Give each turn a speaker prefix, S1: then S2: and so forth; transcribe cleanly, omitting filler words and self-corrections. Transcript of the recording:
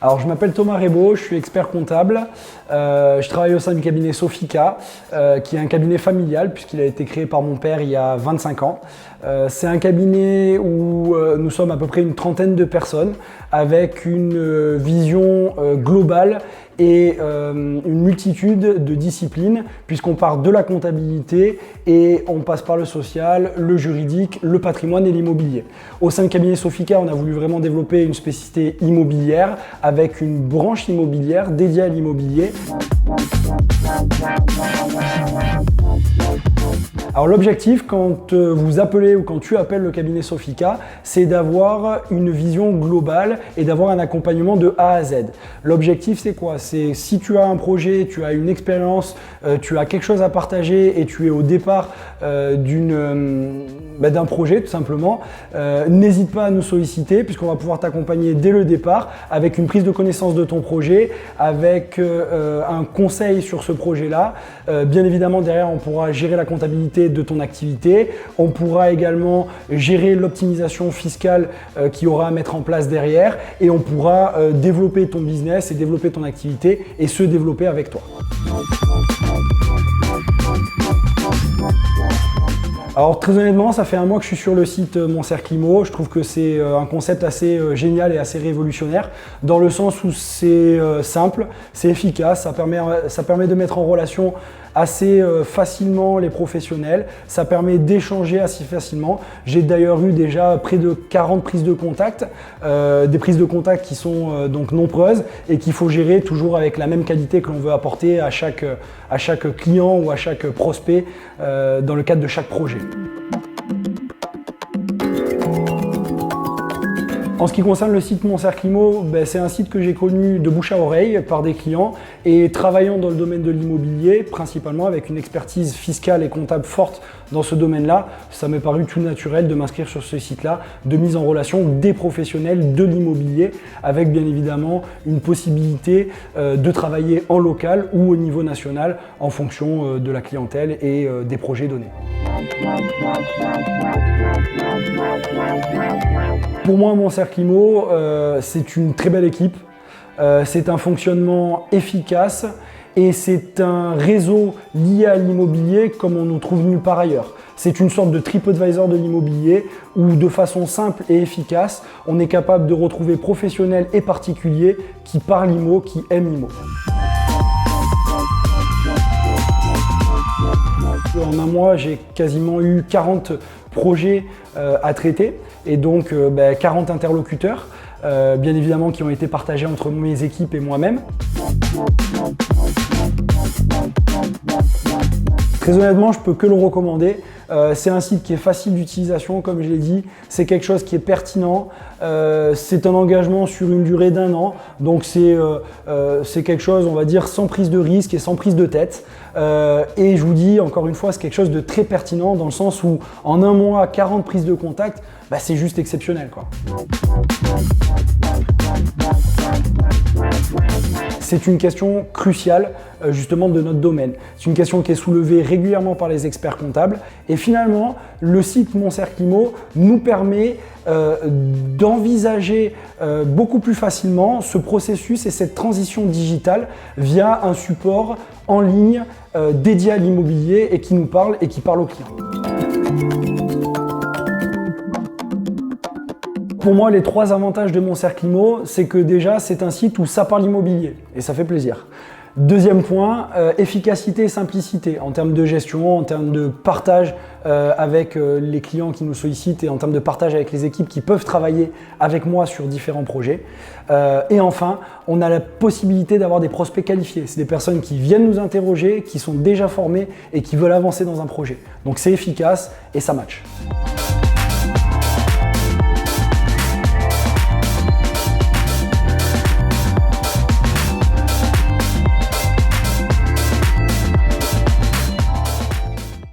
S1: Alors, je m'appelle Thomas Rebaud, je suis expert comptable. Je travaille au sein du cabinet Sofica, qui est un cabinet familial puisqu'il a été créé par mon père il y a 25 ans. C'est un cabinet où nous sommes à peu près une trentaine de personnes avec une vision globale et une multitude de disciplines puisqu'on part de la comptabilité et on passe par le social, le juridique, le patrimoine et l'immobilier. Au sein du cabinet Sofica, on a voulu vraiment développer une spécificité immobilière avec une branche immobilière dédiée à l'immobilier. Alors l'objectif quand vous appelez ou quand tu appelles le cabinet Sofica, c'est d'avoir une vision globale et d'avoir un accompagnement de A à Z. L'objectif c'est quoi? C'est si tu as un projet, tu as une expérience, tu as quelque chose à partager et tu es au départ d'un projet tout simplement, n'hésite pas à nous solliciter puisqu'on va pouvoir t'accompagner dès le départ avec une prise de connaissance de ton projet, avec un conseil sur ce projet-là. Bien évidemment derrière on pourra gérer la comptabilité de ton activité, on pourra également gérer l'optimisation fiscale qu'il y aura à mettre en place derrière et on pourra développer ton business et développer ton activité et se développer avec toi. Alors très honnêtement, ça fait un mois que je suis sur le site Mon Cercle Immo. Je trouve que c'est un concept assez génial et assez révolutionnaire dans le sens où c'est simple, c'est efficace, ça permet de mettre en relation assez facilement les professionnels, ça permet d'échanger assez facilement. J'ai d'ailleurs eu déjà près de 40 prises de contact, des prises de contact qui sont donc nombreuses et qu'il faut gérer toujours avec la même qualité que l'on veut apporter à chaque client ou à chaque prospect dans le cadre de chaque projet. En ce qui concerne le site Mon Cercle Immo, c'est un site que j'ai connu de bouche à oreille par des clients et travaillant dans le domaine de l'immobilier, principalement avec une expertise fiscale et comptable forte dans ce domaine-là, ça m'est paru tout naturel de m'inscrire sur ce site-là, de mise en relation des professionnels de l'immobilier avec bien évidemment une possibilité de travailler en local ou au niveau national en fonction de la clientèle et des projets donnés. Pour moi, Mon Cercle Immo, c'est une très belle équipe, c'est un fonctionnement efficace et c'est un réseau lié à l'immobilier comme on nous trouve nulle part ailleurs. C'est une sorte de TripAdvisor de l'immobilier où de façon simple et efficace, on est capable de retrouver professionnels et particuliers qui parlent IMO, qui aiment IMO. En un mois, j'ai quasiment eu 40 projets à traiter et donc 40 interlocuteurs, bien évidemment qui ont été partagés entre mes équipes et moi-même. Très honnêtement, je peux que le recommander. C'est un site qui est facile d'utilisation, comme je l'ai dit. C'est quelque chose qui est pertinent. C'est un engagement sur une durée d'1 an. Donc c'est quelque chose, on va dire, sans prise de risque et sans prise de tête. Et je vous dis, encore une fois, c'est quelque chose de très pertinent dans le sens où en un mois, 40 prises de contact, c'est juste exceptionnel, quoi. C'est une question cruciale justement de notre domaine. C'est une question qui est soulevée régulièrement par les experts comptables et finalement le site Mon Cercle Immo nous permet d'envisager beaucoup plus facilement ce processus et cette transition digitale via un support en ligne dédié à l'immobilier et qui nous parle et qui parle aux clients. Pour moi, les 3 avantages de Mon Cercle Immo, c'est que déjà, c'est un site où ça parle immobilier et ça fait plaisir. Deuxième point, efficacité et simplicité en termes de gestion, en termes de partage avec les clients qui nous sollicitent et en termes de partage avec les équipes qui peuvent travailler avec moi sur différents projets. Et enfin, on a la possibilité d'avoir des prospects qualifiés. C'est des personnes qui viennent nous interroger, qui sont déjà formées et qui veulent avancer dans un projet. Donc c'est efficace et ça match.